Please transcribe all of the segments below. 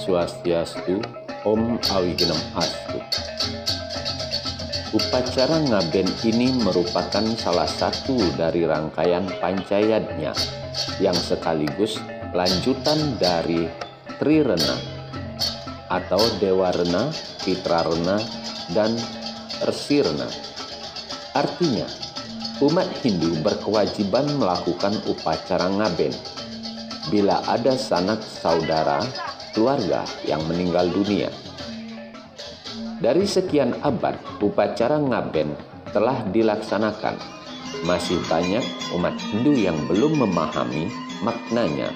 Swastiastu, Om Awigenam Astu. Upacara ngaben ini merupakan salah satu dari rangkaian pancayatnya yang sekaligus lanjutan dari Trirena atau Dewa Rena, Pitra Rena, dan Rsirna. Artinya, umat Hindu berkewajiban melakukan upacara ngaben bila ada sanak saudara keluarga yang meninggal dunia. Dari sekian abad, upacara ngaben telah dilaksanakan. Masih banyak umat Hindu yang belum memahami maknanya,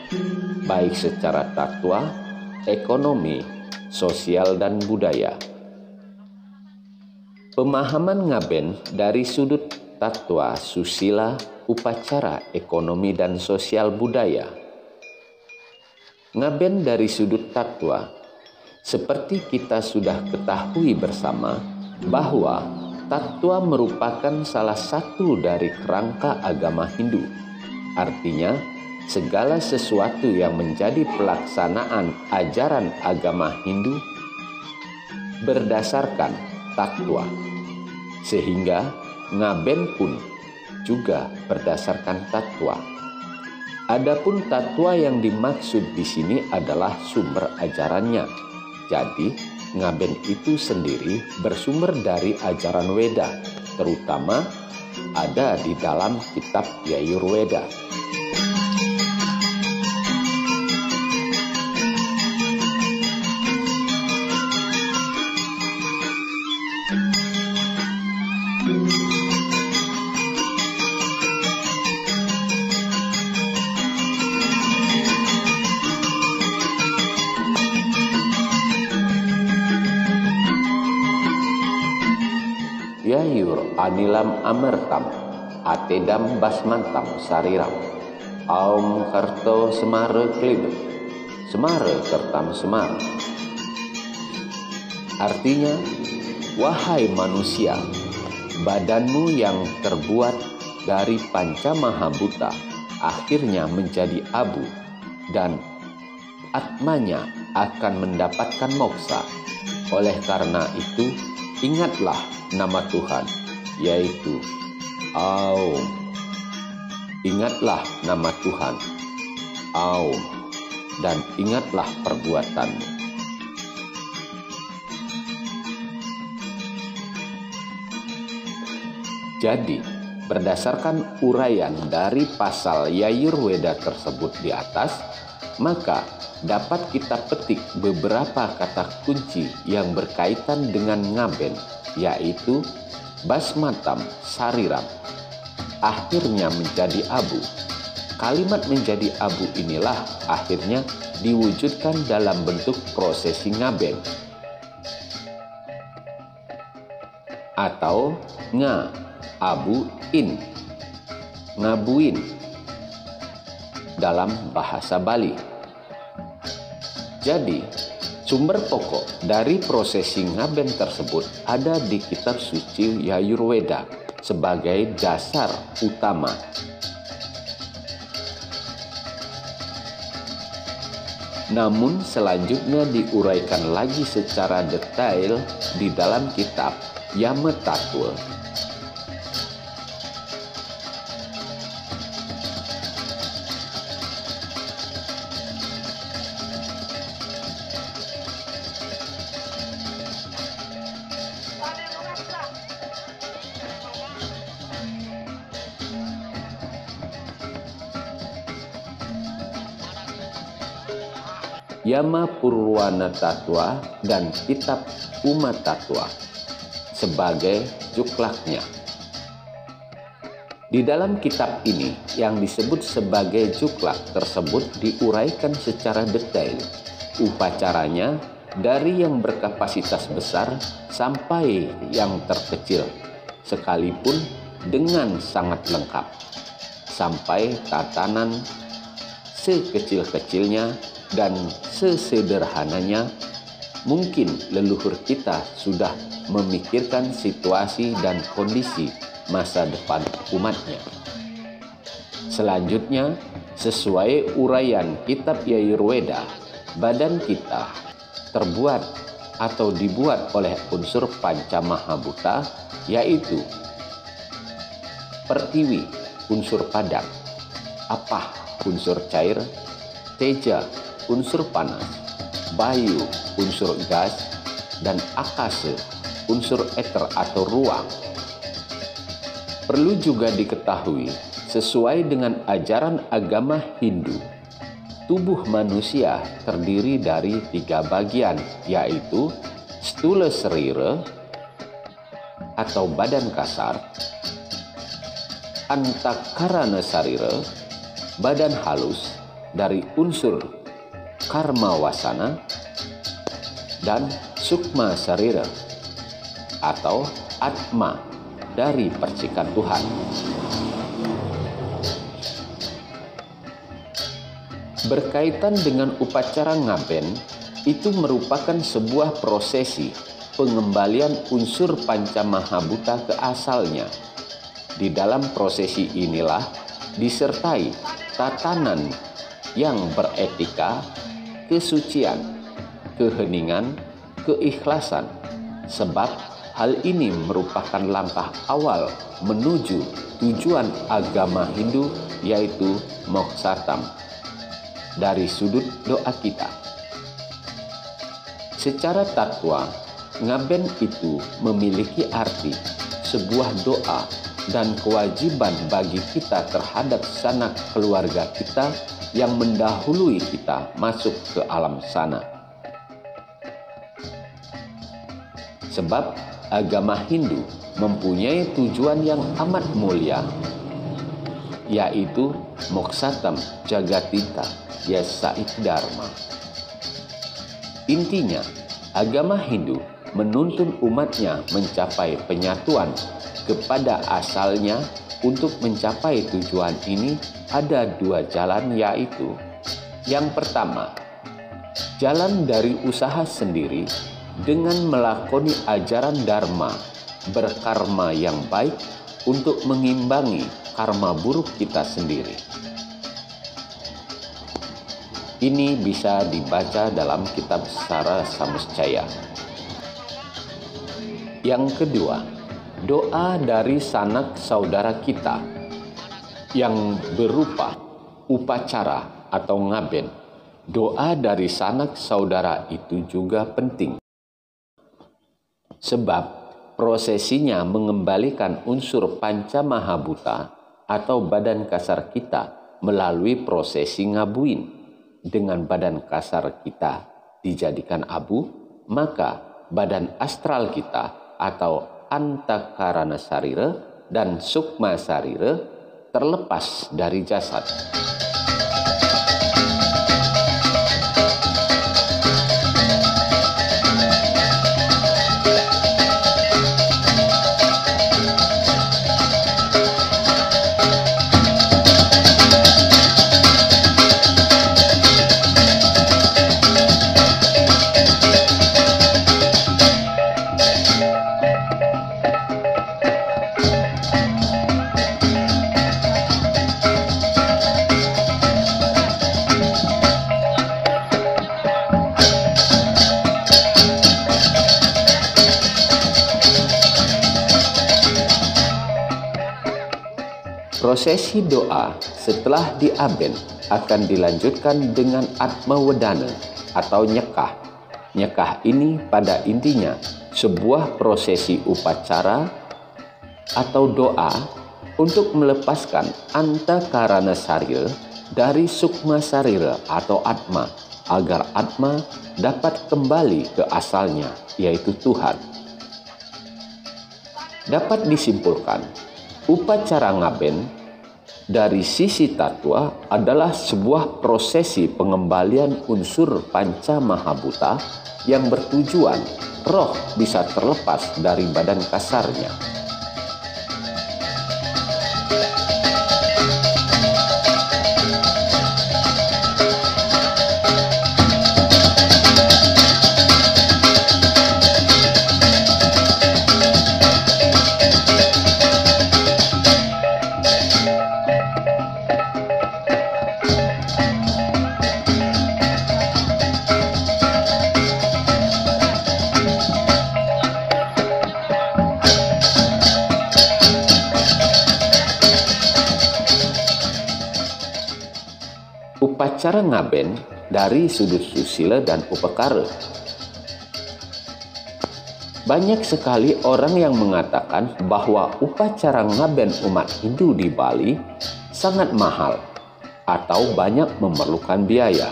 baik secara takwa, ekonomi, sosial, dan budaya. Pemahaman ngaben dari sudut takwa, susila, upacara, ekonomi, dan sosial budaya. Ngaben dari sudut takwa, seperti kita sudah ketahui bersama bahwa takwa merupakan salah satu dari kerangka agama Hindu. Artinya, segala sesuatu yang menjadi pelaksanaan ajaran agama Hindu berdasarkan takwa. Sehingga ngaben pun juga berdasarkan takwa. Adapun takwa yang dimaksud di sini adalah sumber ajarannya. Jadi, ngaben itu sendiri bersumber dari ajaran Weda, terutama ada di dalam kitab Yajurveda. Yayur anilam amertam, atedam basmantam sariram, aum karto semare klibet, semare kertam semar. Artinya, wahai manusia, badanmu yang terbuat dari panca mahabhuta akhirnya menjadi abu, dan atmanya akan mendapatkan moksa. Oleh karena itu, ingatlah nama Tuhan, yaitu Aum. Ingatlah nama Tuhan, Aum, dan ingatlah perbuatanmu. Jadi, berdasarkan uraian dari pasal Yajurveda tersebut di atas, maka dapat kita petik beberapa kata kunci yang berkaitan dengan ngaben, yaitu basmatam sariram, akhirnya menjadi abu. Kalimat menjadi abu inilah akhirnya diwujudkan dalam bentuk prosesi ngaben atau abuin, ngabuin dalam bahasa Bali. Jadi, sumber pokok dari prosesi ngaben tersebut ada di kitab suci Yajurveda sebagai dasar utama. Namun selanjutnya diuraikan lagi secara detail di dalam kitab Yama Tatul. Yama Purwana Tatwa dan kitab Uma Tatwa sebagai juklaknya. Di dalam kitab ini yang disebut sebagai juklak tersebut diuraikan secara detail upacaranya dari yang berkapasitas besar sampai yang terkecil, sekalipun dengan sangat lengkap, sampai tatanan sekecil-kecilnya dan sesederhananya. Mungkin leluhur kita sudah memikirkan situasi dan kondisi masa depan umatnya. Selanjutnya, sesuai uraian kitab Yajurveda, badan kita terbuat atau dibuat oleh unsur panca mahabhuta, yaitu pertiwi, unsur padat, apah, unsur cair, teja, unsur panas, bayu, unsur gas, dan akase, unsur eter atau ruang. Perlu juga diketahui, sesuai dengan ajaran agama Hindu, tubuh manusia terdiri dari 3 bagian, yaitu stula serira atau badan kasar, antakarana sarira, badan halus dari unsur karma wasana, dan sukma sarira atau atma dari percikan Tuhan. Berkaitan dengan upacara ngaben, itu merupakan sebuah prosesi pengembalian unsur panca mahabhuta ke asalnya. Di dalam prosesi inilah disertai tatanan yang beretika, kesucian, keheningan, keikhlasan, sebab hal ini merupakan langkah awal menuju tujuan agama Hindu, yaitu mokshatam. Dari sudut doa kita, secara tatwa, ngaben itu memiliki arti sebuah doa dan kewajiban bagi kita terhadap sanak keluarga kita yang mendahului kita masuk ke alam sana. Sebab agama Hindu mempunyai tujuan yang amat mulia, yaitu mokshatam jagatita yasait dharma. Intinya, agama Hindu menuntun umatnya mencapai penyatuan kepada asalnya. Untuk mencapai tujuan ini ada 2 jalan, yaitu yang pertama, jalan dari usaha sendiri dengan melakoni ajaran dharma, berkarma yang baik untuk mengimbangi karma buruk kita sendiri. Ini bisa dibaca dalam kitab Sara Samuscaya. Yang kedua, doa dari sanak saudara kita yang berupa upacara atau ngaben. Doa dari sanak saudara itu juga penting, sebab prosesinya mengembalikan unsur panca mahabhuta atau badan kasar kita melalui prosesi ngabuin. Dengan badan kasar kita dijadikan abu, maka badan astral kita atau antakarana sarira dan sukma sarira terlepas dari jasad. Prosesi doa setelah diaben akan dilanjutkan dengan atma wedana atau nyekah. Nyekah ini pada intinya sebuah prosesi upacara atau doa untuk melepaskan antakarana sarira dari sukma sarira atau atma, agar atma dapat kembali ke asalnya, yaitu Tuhan. Dapat disimpulkan, upacara ngaben dari sisi tatwa adalah sebuah prosesi pengembalian unsur panca mahabhuta yang bertujuan roh bisa terlepas dari badan kasarnya. upacara ngaben dari sudut susila dan upakara. Banyak sekali orang yang mengatakan bahwa upacara ngaben umat Hindu di Bali sangat mahal atau banyak memerlukan biaya.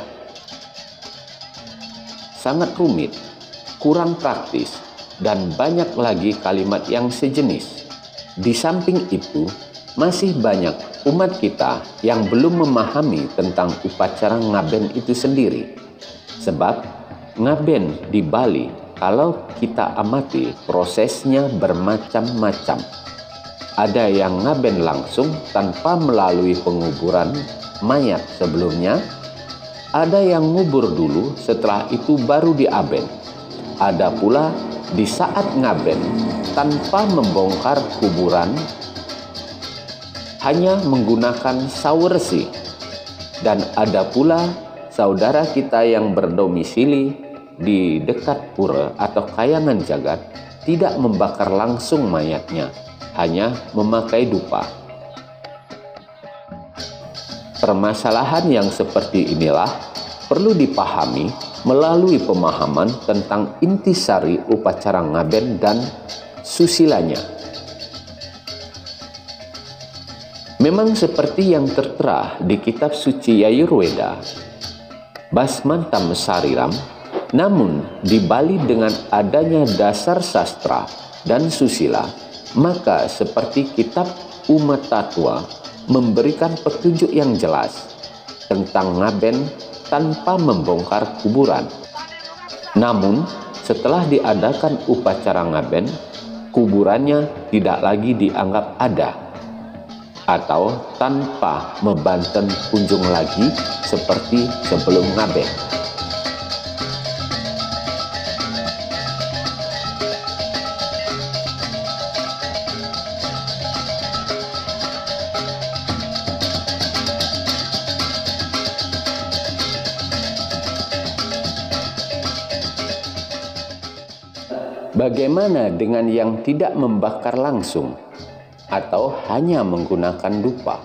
Sangat rumit, kurang praktis, dan banyak lagi kalimat yang sejenis. Di samping itu, masih banyak umat kita yang belum memahami tentang upacara ngaben itu sendiri. Sebab ngaben di Bali, kalau kita amati prosesnya bermacam-macam. Ada yang ngaben langsung tanpa melalui penguburan mayat sebelumnya. Ada yang ngubur dulu, setelah itu baru diaben. Ada pula di saat ngaben tanpa membongkar kuburan, hanya menggunakan sawersi. Dan ada pula saudara kita yang berdomisili di dekat pura atau kayangan jagat tidak membakar langsung mayatnya, hanya memakai dupa. Permasalahan yang seperti inilah perlu dipahami melalui pemahaman tentang intisari upacara ngaben dan susilanya. Memang seperti yang tertera di kitab suci Yajurveda, Basmantam Sariram, namun di Bali dengan adanya dasar sastra dan susila, maka seperti kitab Uma Tattwa memberikan petunjuk yang jelas tentang ngaben tanpa membongkar kuburan. Namun setelah diadakan upacara ngaben, kuburannya tidak lagi dianggap ada atau tanpa membanten kunjung lagi seperti sebelum ngaben. Bagaimana dengan yang tidak membakar langsung atau hanya menggunakan dupa?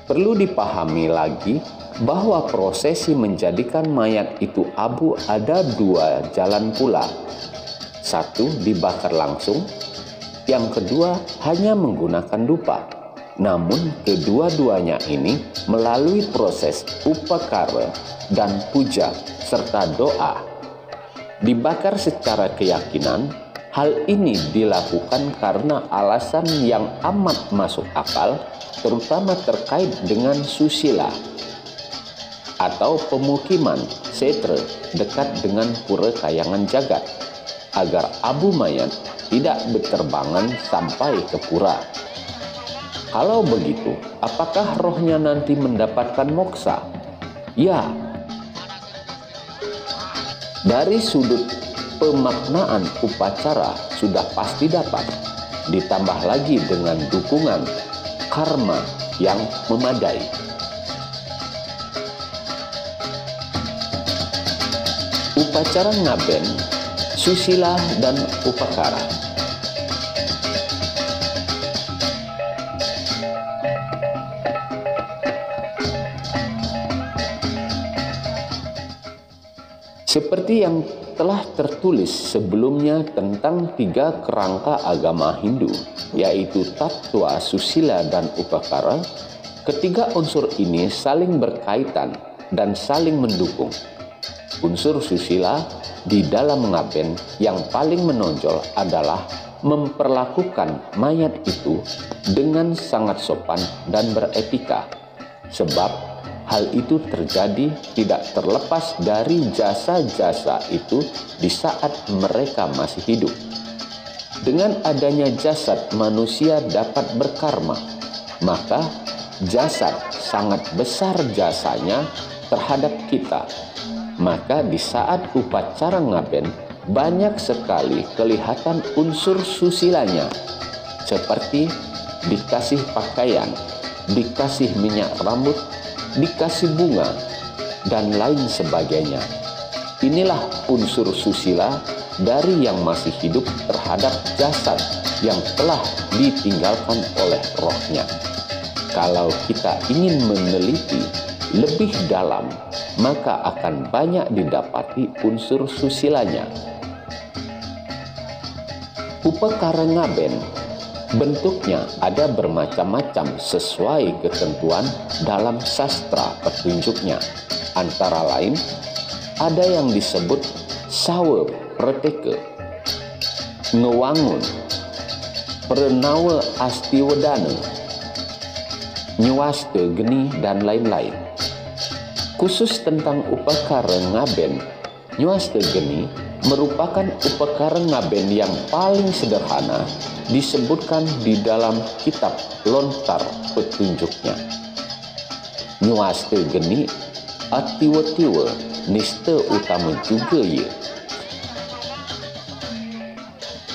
Perlu dipahami lagi bahwa prosesi menjadikan mayat itu abu ada dua jalan pula. Satu, dibakar langsung. Yang kedua, hanya menggunakan dupa. Namun kedua-duanya ini melalui proses upakara dan puja serta doa. Dibakar secara keyakinan, hal ini dilakukan karena alasan yang amat masuk akal, terutama terkait dengan susila atau pemukiman setra dekat dengan pura kayangan jagat, agar abu mayat tidak berterbangan sampai ke pura. Kalau begitu, apakah rohnya nanti mendapatkan moksa? Ya, dari sudut pemaknaan upacara sudah pasti dapat, ditambah lagi dengan dukungan karma yang memadai. Upacara ngaben, susila, dan upakara. Seperti yang telah tertulis sebelumnya tentang tiga kerangka agama Hindu, yaitu tattwa, susila, dan upakara, ketiga unsur ini saling berkaitan dan saling mendukung. Unsur susila di dalam ngaben yang paling menonjol adalah memperlakukan mayat itu dengan sangat sopan dan beretika, sebab hal itu terjadi tidak terlepas dari jasa-jasa itu di saat mereka masih hidup. Dengan adanya jasad, manusia dapat berkarma, maka jasad sangat besar jasanya terhadap kita. Maka di saat upacara ngaben, banyak sekali kelihatan unsur susilanya, seperti dikasih pakaian, dikasih minyak rambut, dikasih bunga, dan lain sebagainya. Inilah unsur susila dari yang masih hidup terhadap jasad yang telah ditinggalkan oleh rohnya. Kalau kita ingin meneliti lebih dalam, maka akan banyak didapati unsur susilanya. Upakara ngaben bentuknya ada bermacam-macam sesuai ketentuan dalam sastra petunjuknya. Antara lain, ada yang disebut sawe preteke, ngewangun, perenawa astiwedana, nyuaste geni, dan lain-lain. Khusus tentang upakara ngaben, nyuaste geni merupakan upakara ngaben yang paling sederhana disebutkan di dalam kitab lontar petunjuknya. Nyuaste geni atiwa-tiwa nista utama juga ya.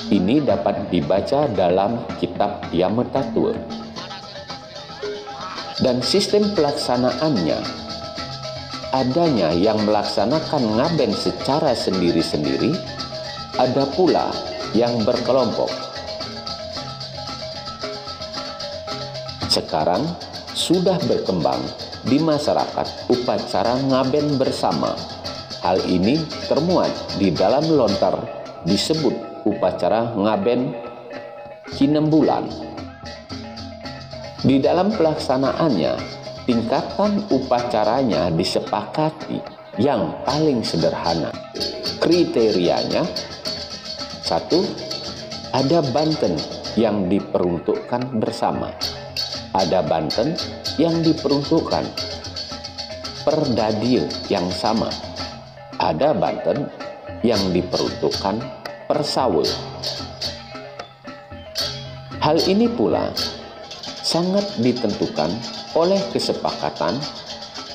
Ini dapat dibaca dalam kitab Yamatatua. Dan sistem pelaksanaannya, adanya yang melaksanakan ngaben secara sendiri-sendiri, ada pula yang berkelompok. Sekarang sudah berkembang di masyarakat upacara ngaben bersama. Hal ini termuat di dalam lontar disebut upacara ngaben kinembulan. Di dalam pelaksanaannya, tingkatan upacaranya disepakati yang paling sederhana. Kriterianya, 1. Ada banten yang diperuntukkan bersama. Ada banten yang diperuntukkan per dadio yang sama. Ada banten yang diperuntukkan per sawe. Hal ini pula sangat ditentukan oleh kesepakatan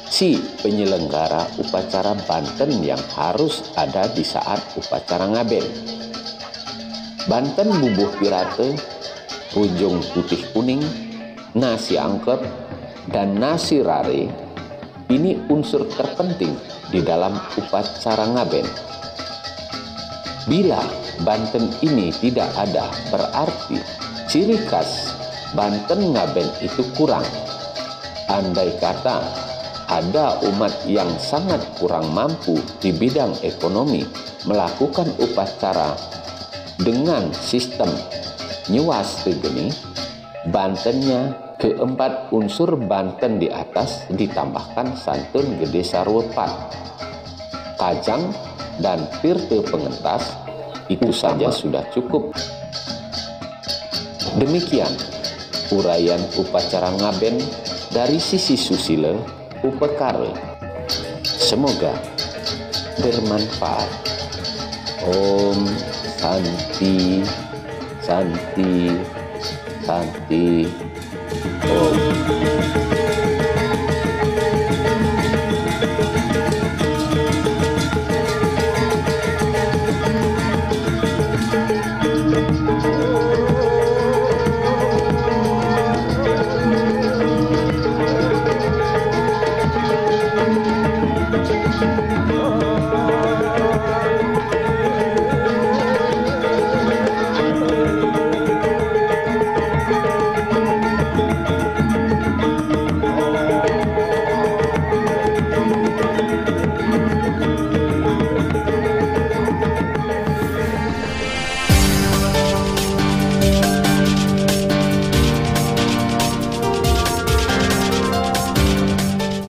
si penyelenggara upacara banten yang harus ada di saat upacara ngaben. Banten bubuh pirate, ujung putih kuning, nasi angkep, dan nasi rare ini unsur terpenting di dalam upacara ngaben. Bila banten ini tidak ada, berarti ciri khas banten ngaben itu kurang. Andai kata ada umat yang sangat kurang mampu di bidang ekonomi melakukan upacara dengan sistem nyuaste geni, bantennya keempat unsur banten di atas ditambahkan santun gede sarwepat, kajang, dan pirte pengentas, itu saja sudah cukup. Demikian uraian upacara ngaben dari sisi susila upakara. Semoga bermanfaat. Om Santi, Santi, Santi. Om.